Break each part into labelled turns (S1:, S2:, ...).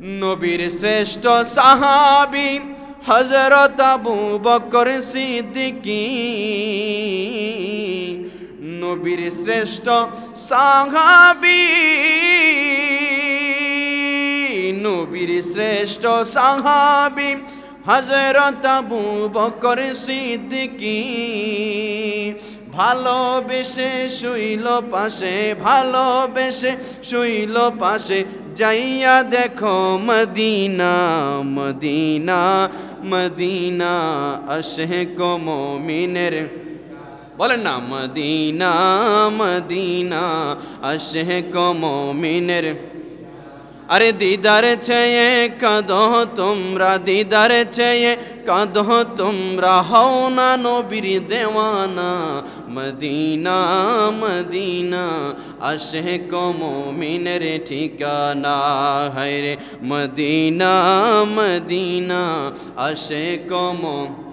S1: নবীর শ্রেষ্ঠ সাহাবী হযরত আবু বকর সিদ্দিকী, নবীর শ্রেষ্ঠ সাহাবী, নবীর শ্রেষ্ঠ সাহাবী হযরত আবু বকর সিদ্দিকী। ভালোবেসে শুইল পাশে, ভালোবেসে শুইল পাশে, যাইয়া দেখো মদিনা মদিনা মদিনা, আশিক মুমিনের বলেন না মদিনা মদিনা, আশিক মুমিনের। আরে দিদার চেয়ে কাঁদো তোমরা, দিদার চেয়ে কাঁদো তোমরা, হও না নবীর দেওয়ানা। মদিনা মদিনা, আশিক মুমিনের ঠিকানা, হায় রে মদিনা মদিনা, আশিক মুমিনের।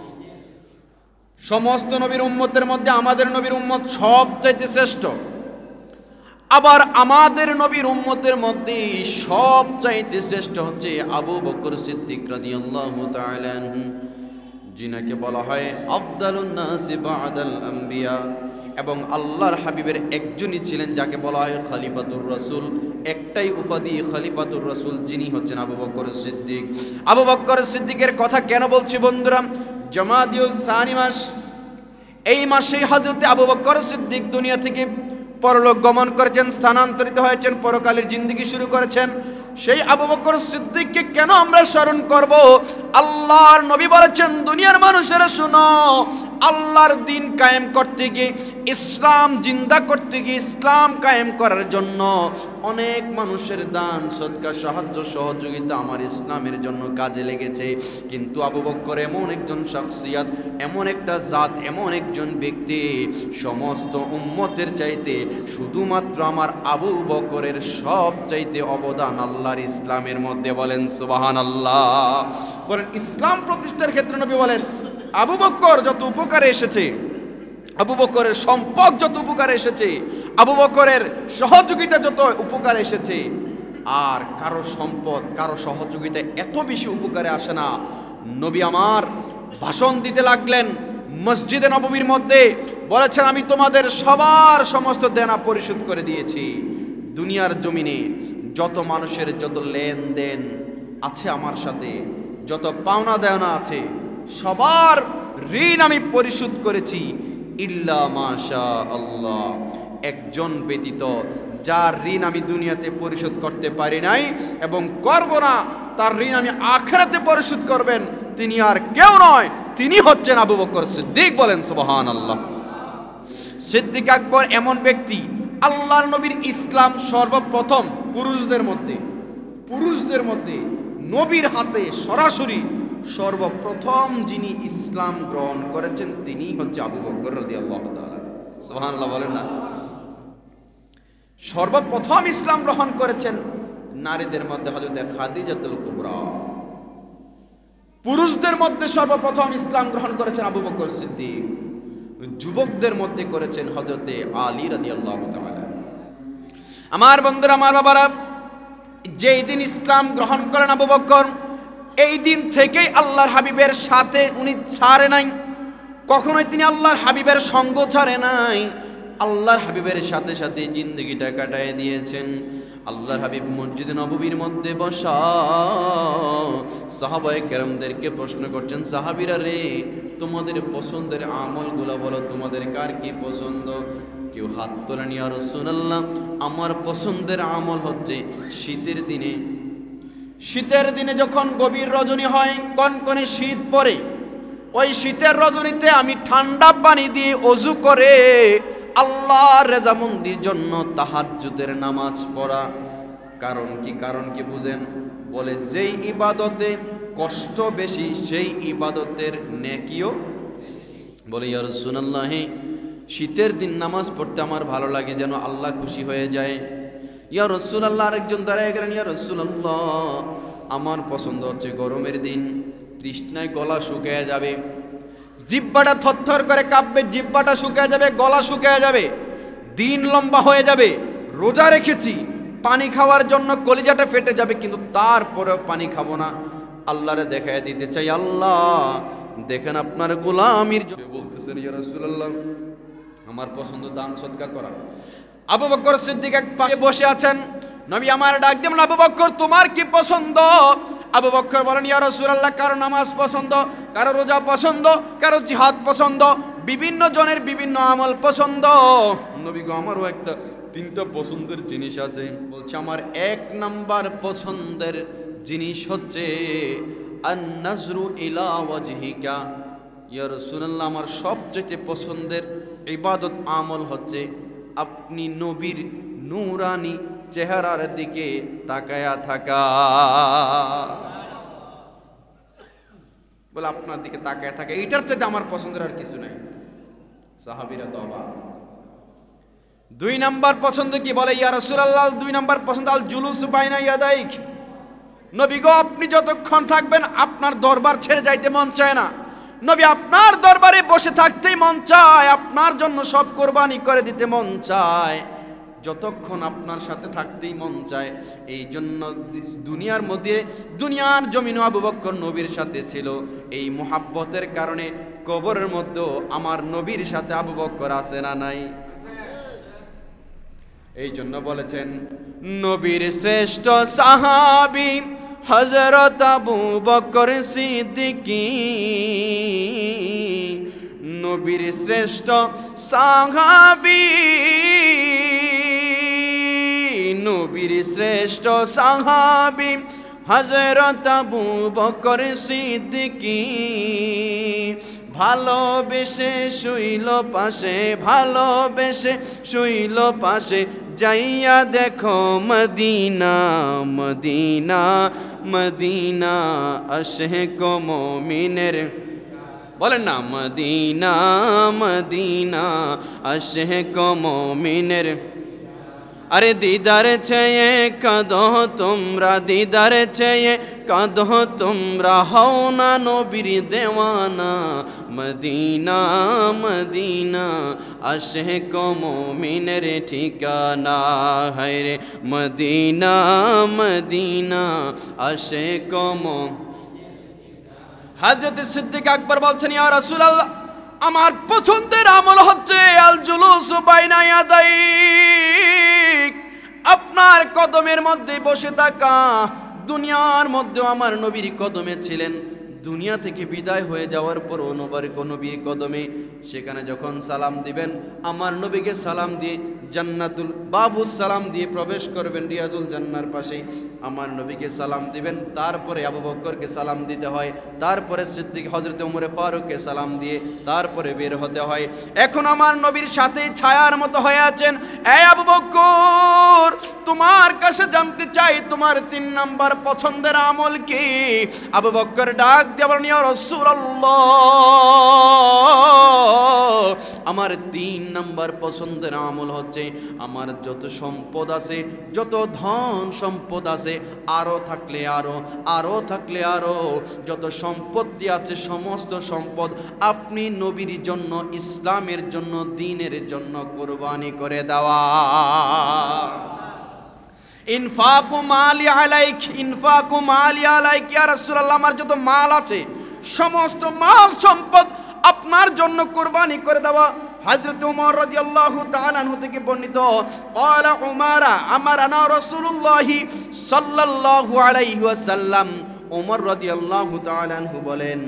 S1: সমস্ত নবীর উম্মতের মধ্যে আমাদের নবীর উম্মত সবচাইতে শ্রেষ্ঠ। আবার আমাদের নবীর উম্মতের মধ্যে সবচাইতে শ্রেষ্ঠ হচ্ছে আবু বকর সিদ্দিক রাদিয়াল্লাহু তাআলা আনহু, যিনাকে বলা হয় আফদালুন নাসি বা'দাল আম্বিয়া। এবং আল্লাহর হাবিবের একজনই ছিলেন যাকে বলা হয় খলিফাতুর রাসূল। একটাই উপাধি খলিফাতুর রাসূল, যিনি হচ্ছেন আবু বকর সিদ্দিক। আবু বকর সিদ্দিকের কথা কেন বলছি বন্ধুরা? জামাদিউল সানি মাস, এই মাসেই হযরতে আবু বকর সিদ্দিক দুনিয়া থেকে পরলোক গমন করেছেন, স্থানান্তরিত হয়েছেন, পরকালের জিন্দেগি শুরু করেছেন। সেই আবু বকর সিদ্দিককে কেন আমরা স্মরণ করব? আল্লাহর নবী বলেছেন, দুনিয়ার মানুষেরা শুনো, আল্লাহর দ্বীন কায়েম করতে গিয়ে, ইসলাম জিন্দা করতে গিয়ে, ইসলাম কায়েম করার জন্য অনেক মানুষের দান সদকা সাহায্য সহযোগিতা আমার ইসলামের জন্য কাজে লেগেছে। কিন্তু আবু বকর এমন একজন শখসিয়াত, এমন একটা জাত, এমন একজন ব্যক্তি, সমস্ত উম্মতের চাইতে শুধুমাত্র আমার আবু বকরের সব চাইতে অবদান আল্লাহর ইসলামের মধ্যে। বলেন সুবহানাল্লাহ। বলেন ইসলাম প্রতিষ্ঠার ক্ষেত্রে নবী বলেন আবু বকর যত উপকারে এসেছে, আবু বকরের সম্পদ যত উপকারে এসেছে, আবু বকরের সহযোগিতা যত উপকারে এসেছে, আর কারো সম্পদ কারো সহযোগিতা এত বেশি উপকারে আসে না। নবী আমার ভাষণ দিতে লাগলেন মসজিদে নববীর মধ্যে, বলেছেন আমি তোমাদের সবার সমস্ত দেনা পরিশোধ করে দিয়েছি। দুনিয়ার জমিনে যত মানুষের যত লেনদেন আছে আমার সাথে, যত পাওনা দেওনা আছে, সবার ঋণ আমি পরিশোধ করেছি, ইল্লা মাশা আল্লাহ, একজন ব্যতীত, যার ঋণ আমি দুনিয়াতে পরিশোধ করতে পারি নাই এবং করব না, তার ঋণ আমি আখিরাতে পরিশোধ করবেন, তিনি আর কেউ নয়, তিনি হচ্ছেন আবু বকর সিদ্দিক। বলেন সুবহানাল্লাহ। সিদ্দিক আকবর এমন ব্যক্তি, আল্লাহর নবীর ইসলাম সর্বপ্রথম পুরুষদের মধ্যে নবীর হাতে সরাসরি সর্বপ্রথম যিনি ইসলাম গ্রহণ করেছেন তিনি হচ্ছে আবু বকর রাদিয়াল্লাহু তাআলা। সুবহানাল্লাহ বলেন না। সর্বপ্রথম ইসলাম গ্রহণ করেছেন নারীদের মধ্যে হযরত খাদিজাতুল কুবরা। পুরুষদের মধ্যে সর্বপ্রথম ইসলাম গ্রহণ করেছেন আবু বকর সিদ্দিক। যুবকদের মধ্যে করেছেন হযরত আলী রাদিয়াল্লাহু তাআলা। আমার বন্ধুরা, আমার বাবারা, যেই দিন ইসলাম গ্রহণ করেন আবু বকর, এই দিন থেকেই আল্লাহর হাবিবের সাথে উনি ছাড়ে নাই, কখনোই তিনি আল্লাহর হাবিবের সঙ্গ ছাড়ে নাই। আল্লাহর হাবিবের সাথে সাথে জিন্দগিটা কাটায় দিয়েছেন। আল্লাহর হাবিব মসজিদে নববীর মধ্যে বসা সাহাবায়ে কেরামদেরকে প্রশ্ন করছেন, সাহাবীরা রে, তোমাদের পছন্দের আমলগুলো বলো, তোমাদের কার কি পছন্দ? কেউ হাত তোলেন, ইয়া রাসূলুল্লাহ, আমার পছন্দের আমল হচ্ছে শীতের দিনে যখন গভীর রজনী হয়, কনকনে শীত পড়ে, ওই শীতের রজনীতে আমি ঠান্ডা পানি দিয়ে ওযু করে আল্লাহর রেজামন্দির জন্য তাহাজ্জুদের নামাজ পড়া। কারণ কি বুঝেন? বলে যেই ইবাদতে কষ্ট বেশি সেই ইবাদতের নেকিও। বলে ইয়া রাসূলুল্লাহ, শীতের দিন নামাজ পড়তে আমার ভালো লাগে, যেন আল্লাহ খুশি হয়ে যায়। ইয়া রাসূলুল্লাহ, আরেকজন দাঁড়িয়ে গেলেন, ইয়া রাসূলুল্লাহ, আমার পছন্দ হচ্ছে গরমের দিন, তৃষ্ণায় গলা শুকিয়ে যাবে, জিহ্বাটা থরথর করে কাঁপবে, জিহ্বাটা শুকিয়ে যাবে, গলা শুকিয়ে যাবে, দিন লম্বা হয়ে যাবে, রোজা রেখেছি, পানি খাওয়ার জন্য কলিজাটা ফেটে যাবে, কিন্তু তারপরেও পানি খাবো না। আল্লাহরে দেখায় দিতে চাই, আল্লাহ দেখেন আপনার গোলামির জন্য। বলতেছেন ইয়া রাসূলুল্লাহ আমার পছন্দ দান সদকা করা। আবু বকর সিদ্দিক এক পাশে বসে আছেন। নবী আমার ডাক দিলেন, আবু বকর তোমার কি পছন্দ? আবু বকর বলেন, ইয়া রাসূলুল্লাহ কারো নামাজ পছন্দ, কারো রোজা পছন্দ, কারো জিহাদ পছন্দ, বিভিন্ন জনের বিভিন্ন আমল পছন্দ। নবী গো আমারও একটা তিনটা পছন্দের জিনিস আছে। বলছে আমার এক নাম্বার পছন্দের জিনিস হচ্ছে আন-নাজরু ইলা ওয়াজহিকা। ইয়া রাসূলুল্লাহ আমার সবচেয়ে পছন্দের ইবাদত আমল হচ্ছে আপনি নবীর নূরানি চেহারার দিকে তাকায়া থাকা। বলে আপনার দিকে তাকায়া থাকা, এইটার চাইতে আমার পছন্দের আর কিছু নাই। সাহাবীরা তো অবাক। দুই নাম্বার পছন্দ কি? বলে ইয়া রাসূলুল্লাহ দুই নাম্বার পছন্দ আল জুলুসু বাইনা ইয়াদাইক। নবী গো আপনি যতক্ষণ থাকবেন আপনার দরবার ছেড়ে যাইতে মন চায় না। নবী আপনার দরবারে বসে থাকতেই মন চায়, আপনার জন্য সব কোরবানি করে দিতে মন চায়, যতক্ষণ আপনার সাথে থাকতেই মন চায়। এই জন্য দুনিয়ার মধ্যে দুনিয়ার জমিন আবু বকর নবীর সাথে ছিল। এই মুহাব্বতের কারণে কবরের মধ্যে আমার নবীর সাথে আবু বকর আছে না নাই? এই জন্য বলেছেন নবীর শ্রেষ্ঠ সাহাবী হযরত আবু বকর সিদ্দিকী। নবীর শ্রেষ্ঠ সাহাবী, নবীর শ্রেষ্ঠ সাহাবী হযরত আবু বকর সিদ্দিকী। ভালোবেসে শুইল পাশে, ভালোবেসে শুইল পাশে, যাইয়া দেখো মদিনা মদিনা মদিনা আশিক মুমিনের। বলেন না মদিনা মদিনা আশিক মুমিনের। আরে দিদার চেয়ে কাঁদো তোমরা, দিদার চেয়ে কাঁদো তোমরা, হও না নবীর দেওয়ানা। মদিনা মদিনা আশিক মুমিনের ঠিকানা, হায়রে মদিনা মদিনা আশিক মুমিনের। হযরত সিদ্দিক আকবর বলছেন ইয়া রাসূলুল্লাহ আমার পছন্দের আমল হচ্ছে আল জুলুসু বাইনা ইয়াদাইক, আপনার কদমের মধ্যে বসে থাকা। দুনিয়ার মধ্যেও আমার নবীর কদমে ছিলেন, দুনিয়া থেকে বিদায় হয়ে যাওয়ার পর নবীর কদমে সেখানে যখন সালাম দিবেন, আমার নবীকে সালাম দিয়ে জান্নাতুল বাবু সালাম দিয়ে প্রবেশ করবেন, রিয়াজুল জান্নার পাশে আমার নবীকে সালাম দিবেন। তারপরে আবু বকরকে সালাম দিতে হয়, তারপরে সিদ্দিক হযরত ওমর ফারুককে সালাম দিয়ে তারপরে বের হতে হয়। এখন আমার নবীর সাথে ছায়ার মতো হয়ে আছেন। এই আবু বকর তোমার কাছে জানতে চাই তোমার 3 নাম্বার পছন্দের আমল কি? আবু বকর ডাক দিয়ে বলেন ইয়া রাসূলুল্লাহ আমার 3 নাম্বার পছন্দের আমল হচ্ছে আমার যত সম্পদ আছে, যত ধন সম্পদ আছে, আরো থাকলে আরো, আরো থাকলে আরো, যত সম্পত্তি আছে সমস্ত সম্পদ আপনি নবীর জন্য, ইসলামের জন্য, দ্বীনের জন্য কুরবানি করে দেওয়া। ইনফাকু মালি আলাইক, ইনফাকু মালি আলাইক ইয়া রাসূলুল্লাহ আমার যত মাল আছে সমস্ত মাল সম্পদ আপনার জন্য কুরবানি করে দেওয়া। হযরত ওমর রাদিয়াল্লাহু তাআলা আনহু থেকে বর্ণিত ক্বালা উমারা আমারানা রাসূলুল্লাহ সাল্লাল্লাহু আলাইহি ওয়াসাল্লাম। ওমর রাদিয়াল্লাহু তাআলা আনহু বলেন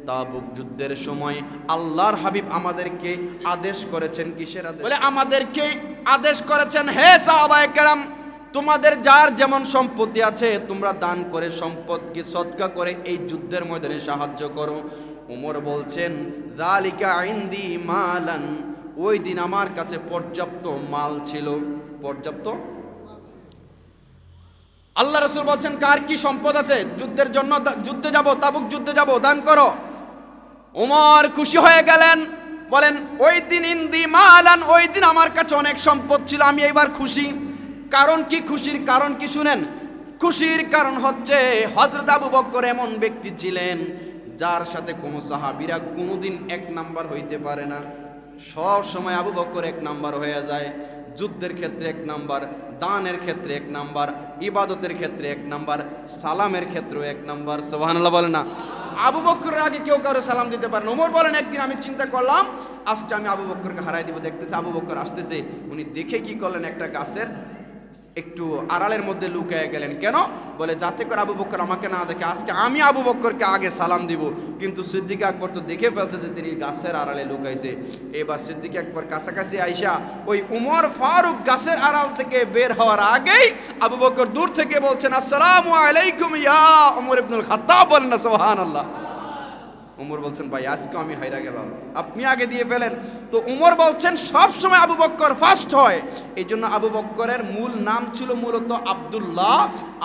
S1: তাবুক যুদ্ধের সময় আল্লাহর হাবিব আমাদেরকে আদেশ করেছেন। কিসের আদেশ? বলে আমাদেরকে আদেশ করেছেন হে সাহাবায়ে কেরাম তোমাদের যার যেমন সম্পত্তি আছে তোমরা দান করে সম্পদকে সদকা করে এই যুদ্ধের ময়দানে সাহায্য করো। ওমর বলছেন যালিকা ইনদি মালান, ওই দিন আমার কাছে পর্যাপ্ত মাল ছিল, পর্যাপ্ত। আল্লাহ রাসূল বলছেন কার কি সম্পদ আছে যুদ্ধের জন্য, যুদ্ধে যাব, তাবুক যুদ্ধে যাব, দান করো। ওমর খুশি হয়ে গেলেন, বলেন ওই দিন ইনদি মালান, ওই দিন আমার কাছে অনেক সম্পদ ছিল, আমি এবার খুশি। কারণ কি খুশির কারণ কি শুনেন? খুশির কারণ হচ্ছে হযরত আবু বকর এমন ব্যক্তি ছিলেন যার সাথে কোনো সাহাবীরা কোনোদিন 1 নাম্বার হইতে পারে না, সব সময় আবু বকর 1 নাম্বার হয়ে যায়। যুদ্ধের ক্ষেত্রে 1 নাম্বার, দানের ক্ষেত্রে 1 নাম্বার, ইবাদতের ক্ষেত্রে 1 নাম্বার, সালামের ক্ষেত্রেও 1 নাম্বার। সুবহানাল্লাহ বলেন না। আবু বকরের আগে কেউ কারো সালাম দিতে পারে না। ওমর বলেন একদিন আমি চিন্তা করলাম আজকে আমি আবু বকরকে হারাই দিব। দেখতেছে আবু বকর আসতেছে, উনি দেখে কি করলেন, একটা গাছের একটু আড়ালের মধ্যে লুকিয়ে গেলেন। কেন? বলে যাতে করে আবু বকর আমাকে না দেখে, আজকে আমি আবু বকরকে আগে সালাম দিব। কিন্তু সিদ্দিক আকবর তো দেখে ফেলছে যে তিনি গাছের আড়ালে লুকাইছে। এবার সিদ্দিক আকবর কাছাকাছি আইসা ওই উমর ফারুক গাছের আড়াল থেকে বের হওয়ার আগেই আবু বকর দূর থেকে বলছেন আসসালামু আলাইকুম ইয়া ওমর ইবনুল খাত্তাব। বলেন না সুবহানাল্লাহ। উমর বলছেন ভাই আজকে আমি হাইরা গেলাম, আপনি আগে দিয়ে ফেলেন। তো উমর বলছেন সব সময় আবু বকর ফার্স্ট হয়। এই জন্য আবু বকরের মূল নাম ছিল মূলত আব্দুল্লাহ।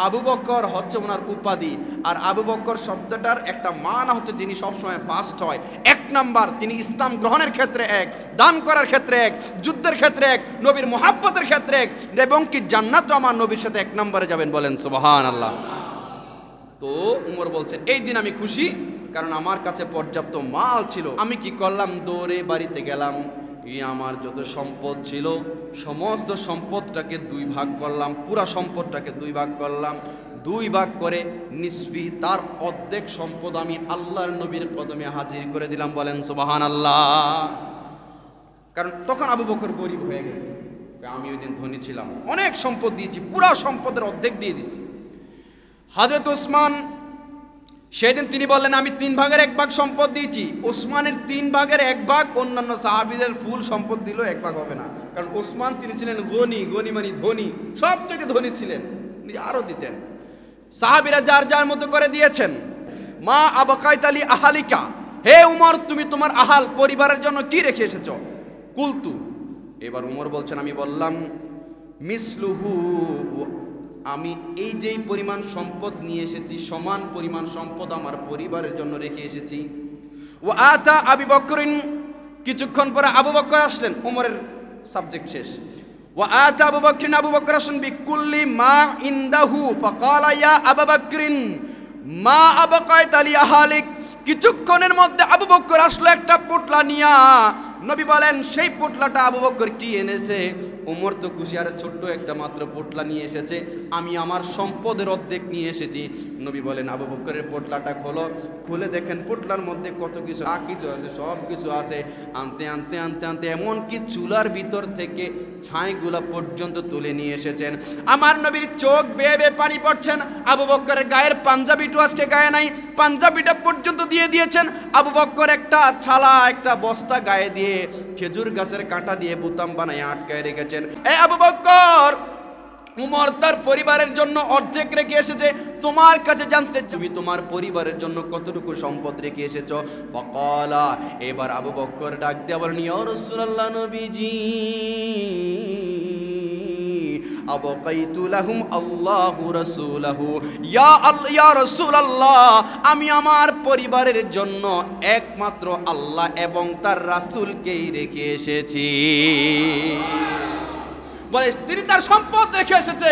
S1: আবু বকর হচ্ছে ওনার উপাধি। আর আবু বকর শব্দটার একটা মান হচ্ছে যিনি সবসময় ফার্স্ট হয়, 1 নাম্বার। তিনি ইসলাম গ্রহণের ক্ষেত্রে 1, দান করার ক্ষেত্রে 1, যুদ্ধের ক্ষেত্রে 1, নবীর মুহাব্বতের ক্ষেত্রে 1, এবং কি জান্নাতও আমার নবীর সাথে 1 নম্বরে যাবেন। বলেন সুবহানাল্লাহ। তো উমর বলছেন এই দিন আমি খুশি, কারণ আমার কাছে পর্যাপ্ত মাল ছিল। আমি কি করলাম, দৌড়ে বাড়িতে গেলাম, আমার যত সম্পদ ছিল সমস্ত সম্পদটাকে 2 ভাগ করলাম, পুরা সম্পদটাকে 2 ভাগ করলাম। 2 ভাগ করে নিসফি তার অর্ধেক সম্পদ আমি আল্লাহর নবীর কদমে হাজির করে দিলাম। বলেন সুবহানাল্লাহ। কারণ তখন আবু বকর গরিব হয়ে গেছে, আমি ওই দিন ধনী ছিলাম, অনেক সম্পদ দিয়েছি, পুরা সম্পদের অর্ধেক দিয়ে দিছি। হযরত ওসমান সেদিন তিনি বললেন আমি 3 ভাগের 1 ভাগ সম্পদ দিয়েছি। ওসমানের 3 ভাগের 1 ভাগ, অন্যান্য সাহাবীদের ফুল সম্পদ দিল 1 ভাগ হবে না। কারণ ওসমান তিনি ছিলেন গনি, গনি মানে ধনী, সবচেয়ে ধনী ছিলেন, তিনি আরো দিতেন। সাহাবীরা যার যার মতো করে দিয়েছেন। মা আবকাইতালি আহালিকা, হে উমর তুমি তোমার আহাল পরিবারের জন্য কি রেখে এসেছো? কুলতু, এবার উমর বলছেন আমি বললাম মিসলুহু, আমি এই যেই পরিমাণ সম্পদ নিয়ে এসেছি সমান পরিমাণ সম্পদ আমার পরিবারের জন্য রেখে এসেছি। ওয়া আতা আবু বকরিন, কিছুক্ষণ পরে আবু বকর আসলেন। উমরের সাবজেক্ট শেষ। ওয়া আতা আবু বকরিন, আবু বকর আসলেন বিকুল্লি মা ইনদাহু ফাকালা ইয়া আবু বকরিন মা আবকাইতা লি আহালিক। কিছুক্ষণের মধ্যে আবু বকর আসলো একটা পোটলা নিয়া। নবী বলেন সেই পোটলাটা আবু বকর কি এনেছে? উমর তো খুশি, আর ছোট্ট একটা মাত্র পোটলা নিয়ে এসেছে, আমি আমার সম্পদের অর্ধেক নিয়ে এসেছি। নবী বলেন আবু বকরের পোটলাটা খোলো। খুলে দেখেন পোটলার মধ্যে কত কিছু কিছু আছে, সব কিছু আছে। আনতে আনতে আনতে আনতে এমনকি চুলার ভিতর থেকে ছাইগুলা পর্যন্ত তুলে নিয়ে এসেছেন। আমার নবীর চোখ বেয়ে বেয়ে পানি পড়ছেন। আবু বকরের গায়ের পাঞ্জাবিটু আজকে গায়ে নাই, পাঞ্জাবিটা পর্যন্ত দিয়ে দিয়েছেন। আবু বকর একটা ছালা, একটা বস্তা গায়ে দিয়ে খেজুর গাছের কাঁটা দিয়ে বোতাম বানায় আটকায় রেখেছেন। এ আবু বকর, উমর তার পরিবারের জন্য অর্ধেক রেখে এসেছে, তোমার কাছে জানতে তুমি তোমার পরিবারের জন্য কতটুকু সম্পদ রেখে এসেছো? ফাকালা, এবার আবু বকর ডাক দিয়ে বলেন ইয়া রাসূলুল্লাহ, নবীজি আবকাইতু লাহুম আল্লাহু রাসূলুহু, ইয়া রাসূলুল্লাহ, আমি আমার পরিবারের জন্য একমাত্র আল্লাহ এবং তার রাসূলকেই রেখে এসেছি। বলে তিনি তার সম্পদ রেখে এসেছে,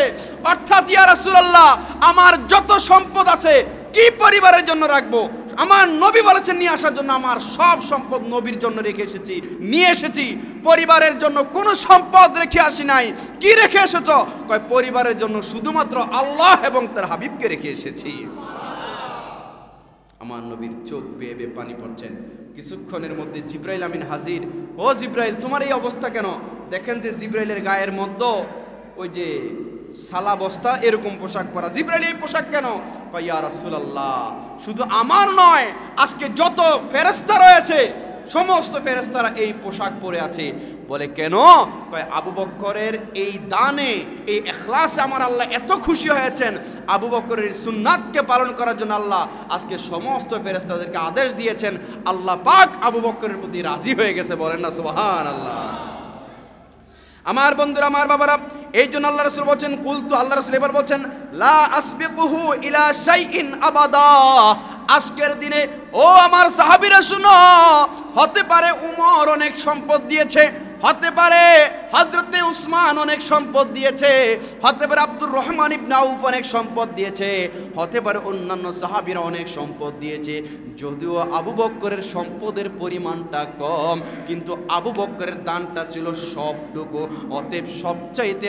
S1: অর্থাৎ ইয়া রাসূলুল্লাহ আমার যত সম্পদ আছে কি পরিবারের জন্য রাখবো? আমার নবী বলেছেন নিয়ে আসার জন্য, আমার সব সম্পদ নবীর জন্য রেখে এসেছি, নিয়ে এসেছি। পরিবারের জন্য কোনো সম্পদ রেখে আসি নাই। কি রেখে এসেছো? কয় পরিবারের জন্য শুধুমাত্র আল্লাহ এবং তার হাবিবকে রেখে এসেছি। আমার নবীর চোখ বেয়ে বেয়ে পানি পড়ছেন। কিছুক্ষণের মধ্যে জিব্রাইল আমিন হাজির। ও জিব্রাইল, তোমার এই অবস্থা কেন? দেখেন যে জিব্রাইলের গায়ের মধ্যে ওই যে সালা বস্তা এরকম পোশাক পরা। জিব্রাইল এই পোশাক কেন? কয় ইয়া রাসূলুল্লাহ শুধু আমার নয়, আজকে যত ফেরেশতা রয়েছে সমস্ত ফেরেশতারা এই পোশাক পরে আছে। বলে কেন? কয় আবু বকরের এই দানে, এই ইখলাসে আমার আল্লাহ এত খুশি হয়েছেন। আবু বকরের সুন্নাতকে পালন করার জন্য আল্লাহ আজকে সমস্ত ফেরেশতাদেরকে আদেশ দিয়েছেন। আল্লাহ পাক আবু বকরের প্রতি রাজি হয়ে গেছে। বলেন না সুবহানাল্লাহ। আমার বন্ধুরা, আমার বাবারা, এই জন্য আল্লাহ রাসূল বলেন কুলতু, আল্লাহ রাসূল এবার বলেন লা আসবিকুহু ইলা শাইইন আবাদা। আজকের দিনে ও আমার সাহাবীরা শুনো, হতে পারে উমর অনেক সম্পদ দিয়েছে, হতে পারে হযরতে উসমান অনেক সম্পদ দিয়েছে, হতে পারে আব্দুর রহমান ইবনে আউফ অনেক সম্পদ দিয়েছে, হতে পারে অন্যান্য সাহাবীরা অনেক সম্পদ দিয়েছে। যদিও আবু বকরের সম্পদের পরিমাণটা কম, কিন্তু আবু বকরের দানটা ছিল সবটুকু। অতএব সবচাইতে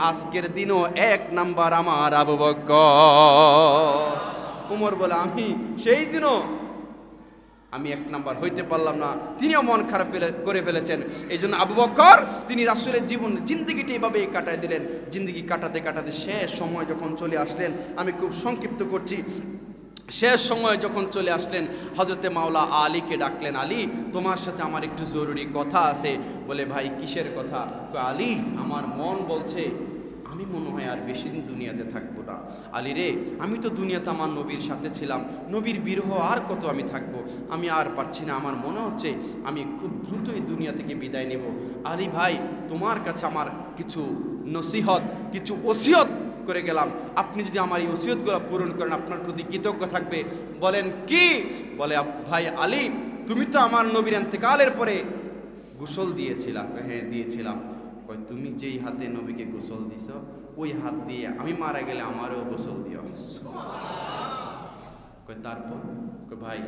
S1: আজকের দিনও 1 নাম্বার আমার আবু বকর। উমর বলে আমি সেই দিনও আমি 1 নাম্বার হইতে পারলাম না, তিনিও মন খারাপ করে ফেলেছেন। এই জন্য আবু বকর তিনি রাসূলের জিন্দেগিটা এইভাবে কাটায় দিলেন। জিন্দেগি কাটাতে কাটাতে শেষ সময় যখন চলে আসলেন, আমি খুব সংক্ষিপ্ত করছি, শেষ সময় যখন চলে আসলেন হযরতে মাওলা আলীকে ডাকলেন, আলী তোমার সাথে আমার একটু জরুরি কথা আছে। বলে ভাই কিসের কথা? আলী আমার মন বলছে আমি মনে হয় আর বেশি দিন দুনিয়াতে থাকবো না। আলী রে, আমি তো দুনিয়াতে আমার নবীর সাথে ছিলাম, নবীর বিরহ আর কত আমি থাকবো, আমি আর পারছি না, আমার মনে হচ্ছে আমি খুব দ্রুতই দুনিয়া থেকে বিদায় নেব। আলী ভাই তোমার কাছে আমার কিছু নসিহত, কিছু ওসিয়ত করে গেলাম, আপনি যদি আমার এই ওসিয়তগুলো পূরণ করেন আপনার প্রতি কৃতজ্ঞ থাকবে। বলেন কি? বলে ভাই আলী তুমি তো আমার নবীর ইন্তেকালের পরে গোসল দিয়েছিলা। হ্যাঁ দিয়েছিলাম। কই তুমি যেই হাতে নবীকে গোসল দিছ ওই হাত দিয়ে আমি মারা গেলে আমারও গোসল দিও। কই তারপর? কই ভাই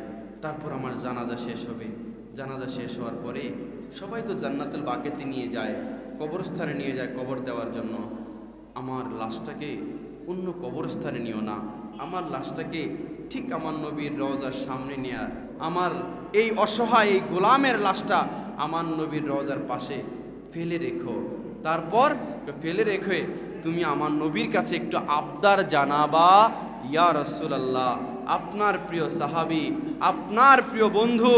S1: তারপর আমার জানাজা শেষ হবে, জানাজা শেষ হওয়ার পরে সবাই তো জান্নাতুল বাকিতে নিয়ে যায়, কবরস্থানে নিয়ে যায় কবর দেওয়ার জন্য। আমার লাশটাকে অন্য কবরস্থানে নিও না, আমার লাশটাকে ঠিক আমার নবীর রওজার সামনে নিয়ে আমার এই অসহায় এই গোলামের লাশটা আমার নবীর রওজার পাশে ফেলে রেখো। তারপর ফেলে রেখে তুমি আমার নবীর কাছে একটু আবদার জানাবা, ইয়া রাসূলুল্লাহ আপনার প্রিয় সাহাবী, আপনার প্রিয় বন্ধু,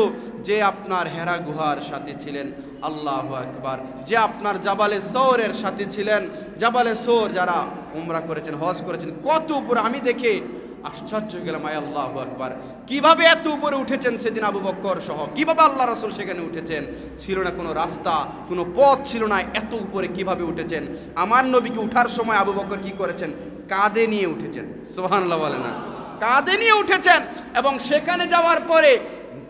S1: যে আপনার হেরা গুহার সাথে ছিলেন, আল্লাহু আকবার, যে আপনার জাবালে সৌরের সাথে ছিলেন, জাবালে সৌর যারা উমরা করেছেন, হজ করেছেন, কত উপরে আমি দেখে আশ্চর্য হয়ে গেলাম। আল্লাহু আকবার, কিভাবে এত উপরে উঠেছেন সেদিন আবু বকর সহ, কিভাবে আল্লাহ রাসূল সেখানে উঠেছেন? ছিল না কোনো রাস্তা, কোনো পথ ছিল না, এত উপরে কিভাবে উঠেছেন? আমার নবীকে উঠার সময় আবু বকর কি করেছেন? কাঁধে নিয়ে উঠেছেন। সুবহানাল্লাহ বলে না? কাঁধে নিয়ে উঠেছেন। এবং সেখানে যাওয়ার পরে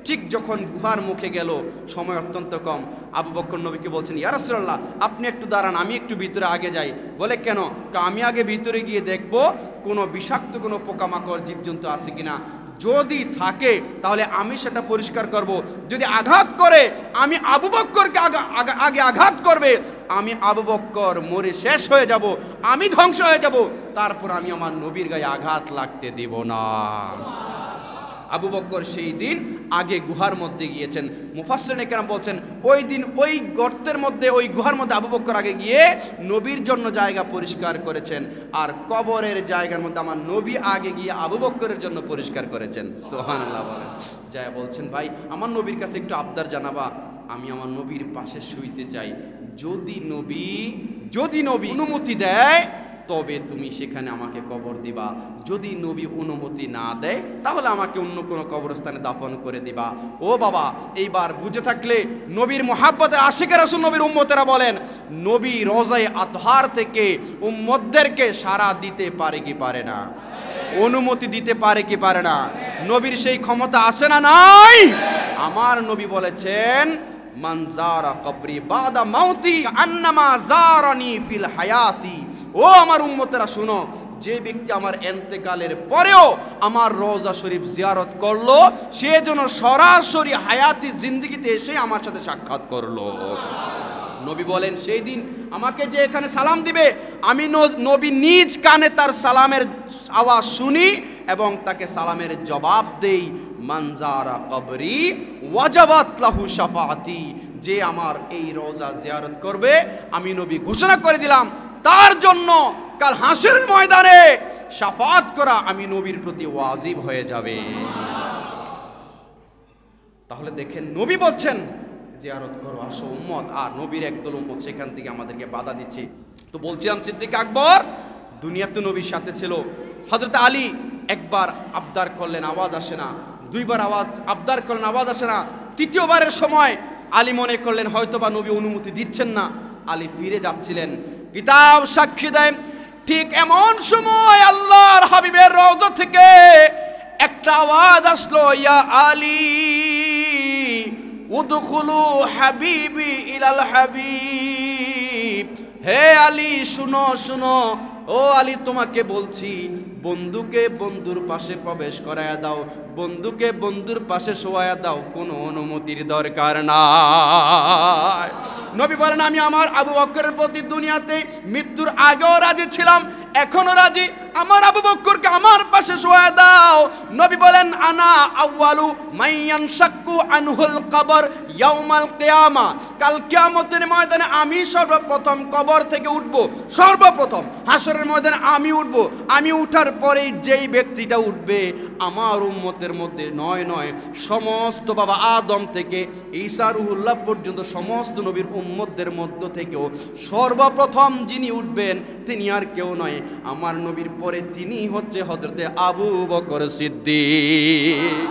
S1: ঠিক যখন গুহার মুখে গেল, সময় অত্যন্ত কম, আবু বকর নবীকে বলছেন, ইয়া রাসূলুল্লাহ আপনি একটু দাঁড়ান, আমি একটু ভিতরে আগে যাই। বলে কেন? আমি আগে ভিতরে গিয়ে দেখব কোনো বিষাক্ত কোনো পোকামাকড় জীবজন্তু আছে কিনা, যদি থাকে তাহলে আমি সেটা পরিষ্কার করব, যদি আঘাত করে আমি আবু বকরকে আগে আঘাত করবে, আমি আবু বকর মরে শেষ হয়ে যাব, আমি ধ্বংস হয়ে যাব, তারপর আমি আমার নবীর গায়ে আঘাত লাগতে দেব না। আবু বকর সেই দিন আগে গুহার মধ্যে গিয়েছেন। মুফাসসিরিনে কেরাম বলছেন ওই দিন ওই গর্তের মধ্যে, ওই গুহার মধ্যে আবু বকর আগে গিয়ে নবীর জন্য জায়গা পরিষ্কার করেছেন, আর কবরের জায়গার মধ্যে আমার নবী আগে গিয়ে আবু বকরের জন্য পরিষ্কার করেছেন। সুবহানাল্লাহ বলেন। যায় বলছেন ভাই আমার নবীর কাছে একটু আবদার জানাবা, আমি আমার নবীর পাশে শুইতে চাই, যদি নবী অনুমতি দেয় তবে তুমি সেখানে আমাকে কবর দিবা, যদি নবী অনুমতি না দেয় তাহলে আমাকে অন্য কোনো কবরস্থানে দাফন করে দিবা। ও বাবা, এইবার বুঝে থাকলে নবীর মুহাব্বতের আশিকে রাসূল নবীর উম্মতেরা বলেন, নবী রওজায়ে আতহার থেকে উম্মতদেরকে সাড়া দিতে পারে কি পারে না? অনুমতি দিতে পারে কি পারে না? নবীর সেই ক্ষমতা আছে না নাই? আমার নবী বলেছেন, মান যারা কবরি বাদা মাউতি আন্নামা যারানি ফিল হায়াতি। ও আমার উম্মতেরা শুনো, যে ব্যক্তি আমার ইন্তেকালের পরেও আমার রওজা শরীফ জিয়ারত করলো, সে যেন সরাসরি হায়াতি জিন্দেগিতে এসে আমার সাথে সাক্ষাৎ করলো। নবী বলেন সেই দিন আমাকে যে এখানে সালাম দিবে, আমি নবী নিজ কানে তার সালামের আওয়াজ শুনি এবং তাকে সালামের জবাব দেই। মানজারা কবরি ওয়াজাবাত লাহু শাফাআতি, যে আমার এই রওজা জিয়ারত করবে আমি নবী ঘোষণা করে দিলাম তার জন্য কাল হাসরের ময়দানে শাফাআত করা আমি নবীর প্রতি ওয়াজিব হয়ে যাবে। তাহলে দেখেন নবী বলছেন জিয়ারত করো, আসো উম্মত, আর নবীর একদল উম্মত সেখান থেকে আমাদেরকে বাধা দিচ্ছে। তো বলছিলাম সিদ্দিক আকবর দুনিয়াতে নবীর সাথে ছিল। হযরত আলী একবার আবদার করলেন, আওয়াজ আসে না, দুইবার আবদার করলেন, আওয়াজ আসে না, তৃতীয়বারের সময় আলী মনে করলেন হয়তোবা নবী অনুমতি দিচ্ছেন না, আলী ফিরে যাচ্ছিলেন। কিতাব সাক্ষী দেয় ঠিক এমন সময় আল্লাহর হাবিবের রওজা থেকে একটা আওয়াজ আসলো, ইয়া আলী উদখুলু হাবিবি ইলাল হাবিব। হে আলী শুনো শুনো, ও আলী তোমাকে বলছি, বন্ধুকে বন্ধুর পাশে প্রবেশ করায়া দাও, বন্ধুকে বন্ধুর পাশে শোয়ায়া দাও, কোনো অনুমতির দরকার নাই। নবী বলেন আমি আমার আবু বকরের প্রতি দুনিয়াতে মৃত্যুর আগেও রাজি ছিলাম, এখনো রাজি, আমার আবু বকরকে আমার পাশে শোয়ায়া দাও। নবী বলেন আনা আউয়ালু মাইয়ান শাক্কু আনহুল কবর ইয়াউমাল কিয়ামা, কাল কিয়ামতের ময়দানে আমি সর্বপ্রথম কবর থেকে উঠব, সর্বপ্রথম হাসরের ময়দানে আমি উঠব। আমি উঠার পরেই যেই ব্যক্তিটা উঠবে আমার উম্মতের মধ্যে নয় সমস্ত বাবা আদম থেকে ঈসা রুহুল্লাহ পর্যন্ত সমস্ত নবীর উম্মতদের মধ্য থেকেও সর্বপ্রথম যিনি উঠবেন তিনি আর কেউ নয়, আমার নবীর পরে তিনি হচ্ছে হযরতে আবু বকর সিদ্দিক।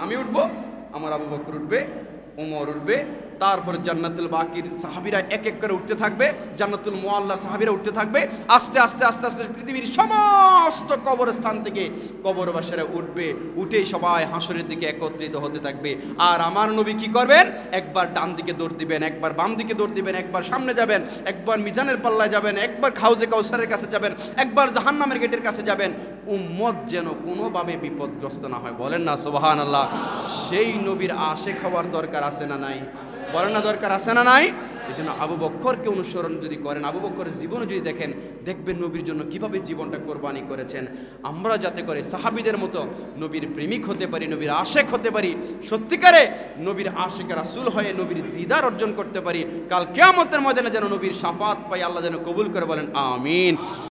S1: আমি উঠবো, আমার আবু বকর উঠবে, ওমর উঠবে, তারপরে জান্নাতুল বাকির সাহাবীরা এক এক করে উঠতে থাকবে, জান্নাতুল মুআল্লার সাহাবীরা উঠতে থাকবে। আস্তে আস্তে আস্তে আস্তে পৃথিবীর সমস্ত কবরস্থান থেকে কবরবাসীরা উঠবে, উঠেই সবাই হাসরের দিকে একত্রিত হতে থাকবে। আর আমার নবী কি করবেন? একবার ডান দিকে দৌড় দিবেন, একবার বাম দিকে দৌড় দিবেন, একবার সামনে যাবেন, একবার মিজানের পাল্লায় যাবেন, একবার হাউজে কাউসারের কাছে যাবেন, একবার জাহান্নামের গেটের কাছে যাবেন, উম্মত যেন কোনোভাবে বিপদগ্রস্ত না হয়। বলেন না সুবহানাল্লাহ। সেই নবীর আশিক হওয়ার দরকার আছে না নাই? বলেন না দরকার আছে না নাই? এই জন্য আবু বকরকে অনুসরণ যদি করেন, আবু বকরের জীবনে যদি দেখেন, দেখবেন নবীর জন্য কিভাবে জীবনটা কোরবানি করেছেন। আমরা যাতে করে সাহাবীদের মতো নবীর প্রেমিক হতে পারি, নবীর আশিক হতে পারি, সত্যিকারে নবীর আশিক রাসূল হয়ে নবীর দিদার অর্জন করতে পারি, কাল কিয়ামতের ময়দানে যেন নবীর শাফাত পাই, আল্লাহ যেন কবুল করে। বলেন আমিন।